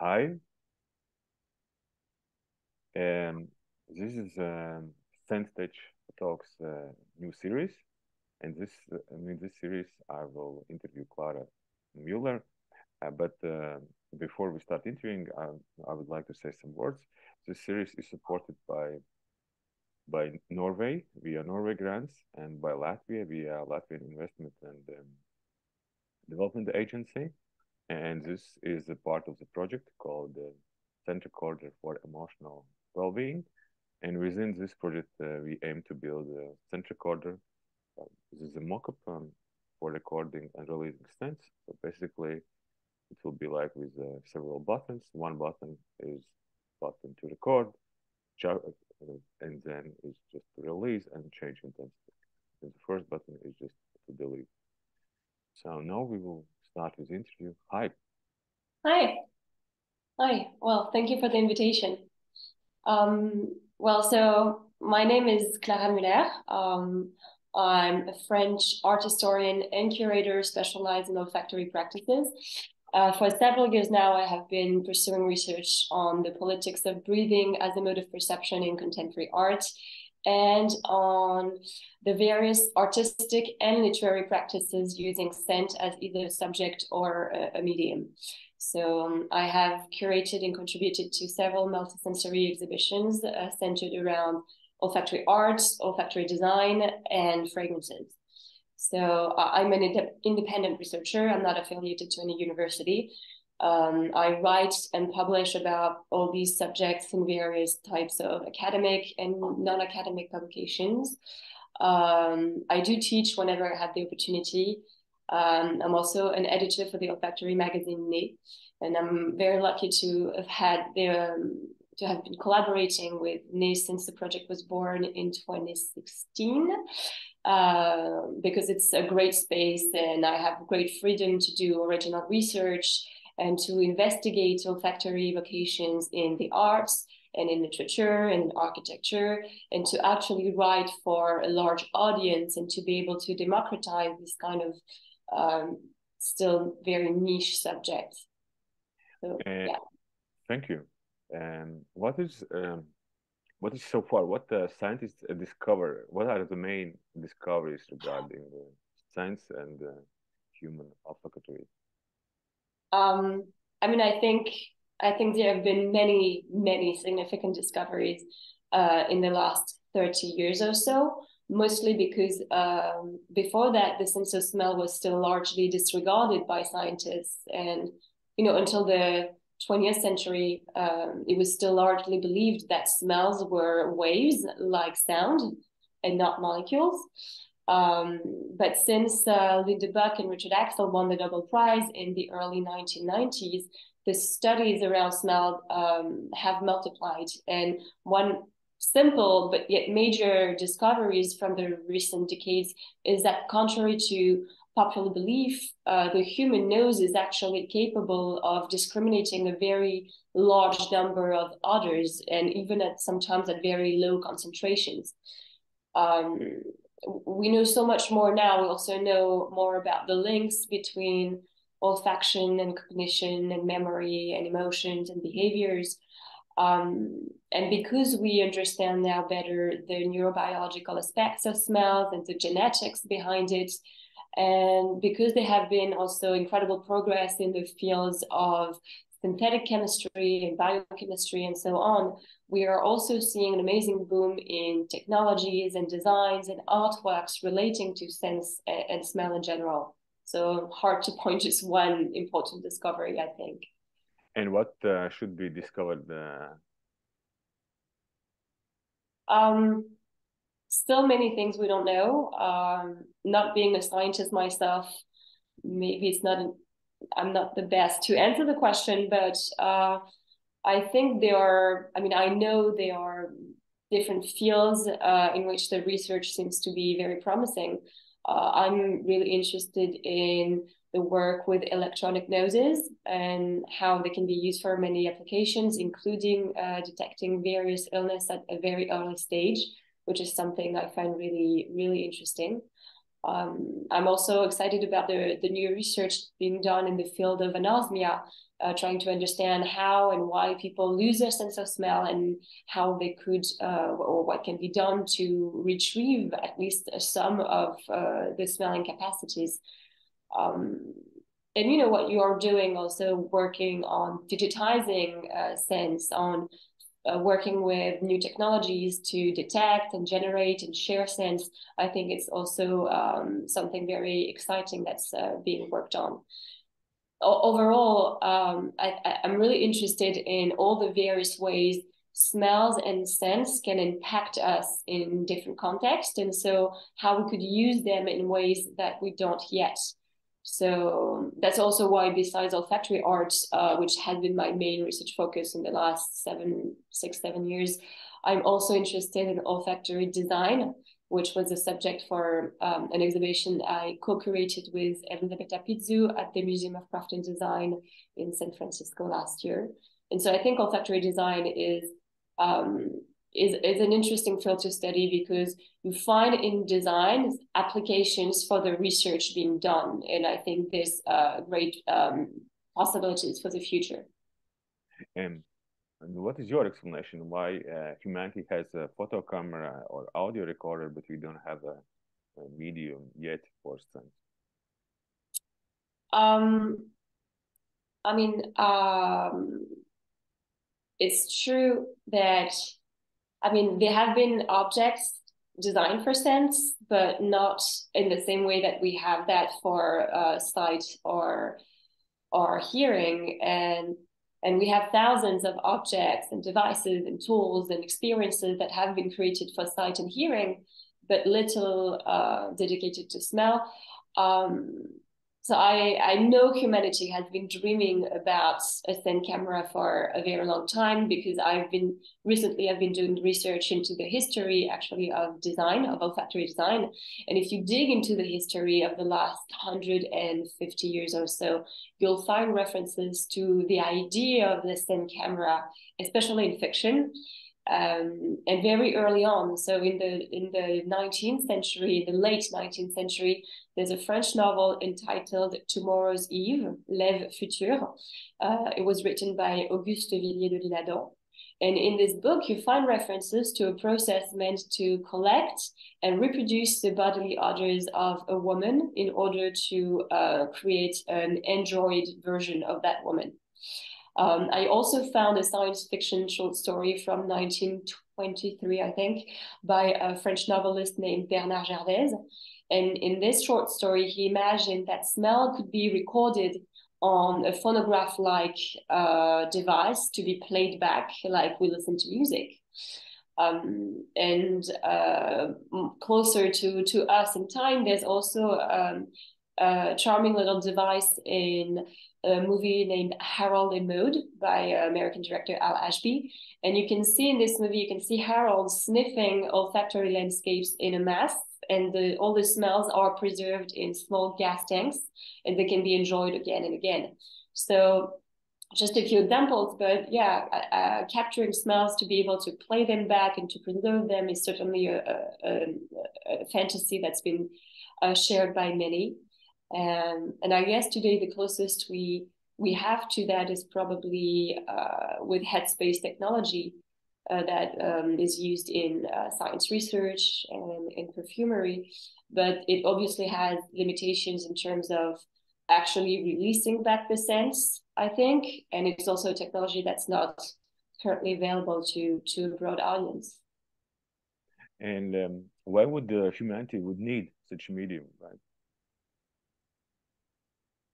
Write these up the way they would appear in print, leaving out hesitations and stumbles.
Hi, this is ScentTech Talks new series, and in this series I will interview Clara Muller. But before we start interviewing, I would like to say some words. This series is supported by Norway via Norway grants and by Latvia via Latvian Investment and Development Agency. And this is a part of the project called Scent Recorder for Emotional Well-being. And within this project, we aim to build a scent recorder. This is a mock-up for recording and releasing scents. So basically, it will be like with several buttons. One button is button to record, and then it's just to release and change intensity. And the first button is just to delete. So now we will start with the interview. Hi. Hi. Hi. Well, thank you for the invitation. So my name is Clara Muller. I'm a French art historian and curator specialized in olfactory practices. For several years now, I have been pursuing research on the politics of breathing as a mode of perception in contemporary art and on the various artistic and literary practices using scent as either a subject or a medium. So I have curated and contributed to several multisensory exhibitions centered around olfactory art, olfactory design, and fragrances. So I'm an independent researcher. I'm not affiliated to any university. I write and publish about all these subjects in various types of academic and non-academic publications. I do teach whenever I have the opportunity. I'm also an editor for the olfactory magazine Les, and I'm very lucky to have been collaborating with Les since the project was born in 2016. Because it's a great space and I have great freedom to do original research and to investigate olfactory vocations in the arts and in literature and in architecture, and to actually write for a large audience and to be able to democratize this kind of still very niche subject. So, yeah. Thank you. What is so far? What scientists discover? What are the main discoveries regarding science and human olfactory? I think there have been many significant discoveries in the last 30 years or so, mostly because before that, the sense of smell was still largely disregarded by scientists. And, until the 20th century, it was still largely believed that smells were waves like sound and not molecules. But since Linda Buck and Richard Axel won the Nobel Prize in the early 1990s, the studies around smell have multiplied. And one simple but yet major discoveries from the recent decades is that, contrary to popular belief, the human nose is actually capable of discriminating a very large number of odors, and even sometimes at very low concentrations. We know so much more now. We also know more about the links between olfaction and cognition and memory and emotions and behaviors. And because we understand now better the neurobiological aspects of smells and the genetics behind it, and because there have been also incredible progress in the fields of synthetic chemistry and biochemistry and so on, we are also seeing an amazing boom in technologies and designs and artworks relating to sense and smell in general. So hard to point just one important discovery, I think. And what should be discovered? Still many things we don't know. Not being a scientist myself, maybe I'm not the best to answer the question, but I think I know there are different fields in which the research seems to be very promising. I'm really interested in the work with electronic noses and how they can be used for many applications, including detecting various illness at a very early stage, which is something I find really, really interesting. I'm also excited about the new research being done in the field of anosmia, trying to understand how and why people lose their sense of smell and how they could, or what can be done to retrieve at least some of the smelling capacities. And you know what you are doing, also working on digitizing scents, on working with new technologies to detect and generate and share scents. I think it's also something very exciting that's being worked on. Overall, I'm really interested in all the various ways smells and scents can impact us in different contexts, and so how we could use them in ways that we don't yet. So that's also why, besides olfactory arts, which has been my main research focus in the last 7 years, I'm also interested in olfactory design, which was a subject for an exhibition I co-curated with Elisabetta Pizzu at the Museum of Craft and Design in San Francisco last year. And so I think olfactory design is an interesting field to study, because you find in design applications for the research being done. And I think there's great possibilities for the future. And what is your explanation why humanity has a photo camera or audio recorder, but we don't have a medium yet for scent? I mean, it's true that, I mean, there have been objects designed for scents, but not in the same way that we have that for sight or hearing. And we have thousands of objects and devices and tools and experiences that have been created for sight and hearing, but little dedicated to smell. So I know humanity has been dreaming about a scent camera for a very long time, because I've been doing research into the history actually of design, of olfactory design. And if you dig into the history of the last 150 years or so, you'll find references to the idea of the scent camera, especially in fiction. And very early on, so in the 19th century, the late 19th century, there's a French novel entitled Tomorrow's Eve, L'Ève Future. It was written by Auguste Villiers de l'Isle-Adam. And in this book, you find references to a process meant to collect and reproduce the bodily odors of a woman in order to create an android version of that woman. I also found a science fiction short story from 1923, I think, by a French novelist named Bernard Gervaise. And in this short story, he imagined that smell could be recorded on a phonograph-like device to be played back like we listen to music. And closer to us in time, there's also a charming little device in a movie named Harold and Maude by American director Al Ashby. And you can see in this movie, you can see Harold sniffing olfactory landscapes in a mask, and all the smells are preserved in small gas tanks, and they can be enjoyed again and again. So just a few examples, but yeah, capturing smells to be able to play them back and to preserve them is certainly a fantasy that's been shared by many. And I guess today the closest we have to that is probably with headspace technology that is used in science research and in perfumery, but it obviously has limitations in terms of actually releasing back the scents, I think, and it's also a technology that's not currently available to a broad audience. And why would humanity would need such a medium, right?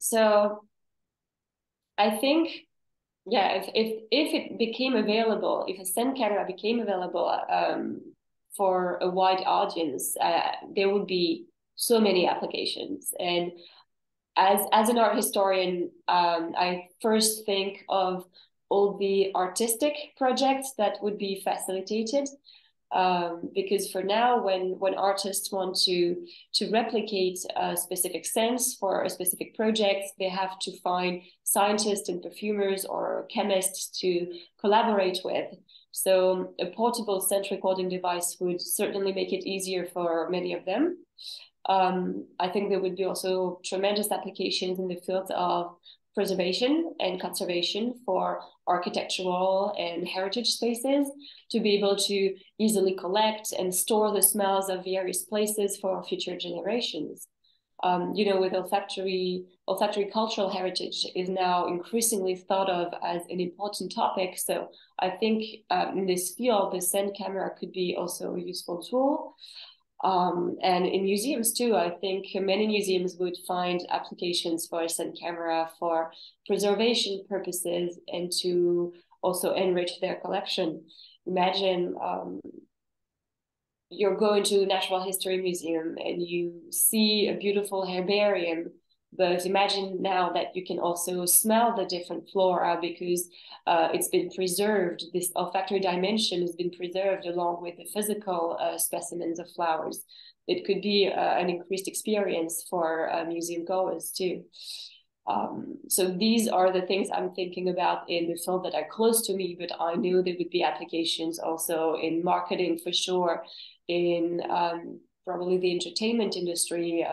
So I think, yeah, if it became available, if a scent camera became available for a wide audience, there would be so many applications. And as an art historian, I first think of all the artistic projects that would be facilitated. Because for now, when artists want to replicate a specific scents for a specific project, they have to find scientists and perfumers or chemists to collaborate with. So a portable scent recording device would certainly make it easier for many of them. I think there would be also tremendous applications in the field of preservation and conservation for architectural and heritage spaces, to be able to easily collect and store the smells of various places for future generations. With olfactory cultural heritage is now increasingly thought of as an important topic. So I think in this field, the scent camera could be also a useful tool. And in museums too, I think many museums would find applications for a scent camera for preservation purposes and to also enrich their collection. Imagine you're going to a Natural History Museum and you see a beautiful herbarium, but imagine now that you can also smell the different flora because it's been preserved. This olfactory dimension has been preserved along with the physical specimens of flowers. It could be an increased experience for museum goers too. So these are the things I'm thinking about in the field that are close to me, but I know there would be applications also in marketing for sure, in probably the entertainment industry.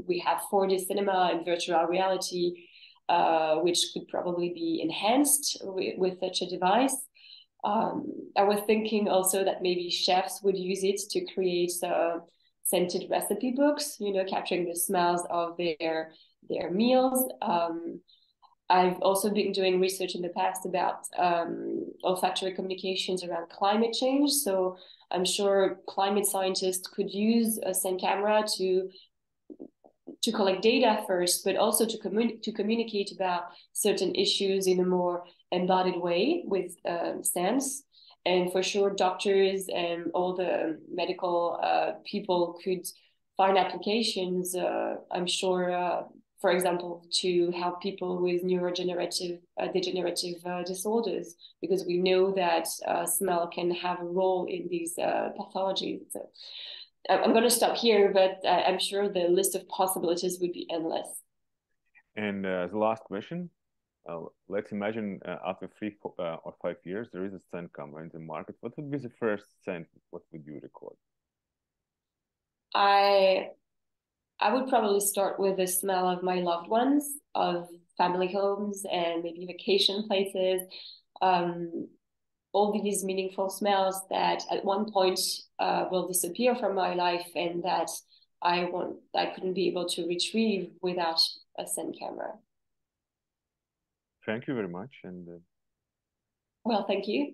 We have 4D cinema and virtual reality, which could probably be enhanced with such a device. I was thinking also that maybe chefs would use it to create scented recipe books, capturing the smells of their meals. I've also been doing research in the past about olfactory communications around climate change. So I'm sure climate scientists could use a scent camera to collect data first, but also to communicate about certain issues in a more embodied way with scents. And for sure, doctors and all the medical people could find applications, I'm sure, for example, to help people with neurodegenerative disorders, because we know that smell can have a role in these pathologies. So I'm going to stop here, but I'm sure the list of possibilities would be endless. And the last question, let's imagine after 3 or 5 years, there is a scent camera in the market. What would be the first scent? What would you record? I would probably start with the smell of my loved ones, of family homes and maybe vacation places. All these meaningful smells that at one point will disappear from my life and that I couldn't be able to retrieve without a scent camera. Thank you very much. And well, thank you.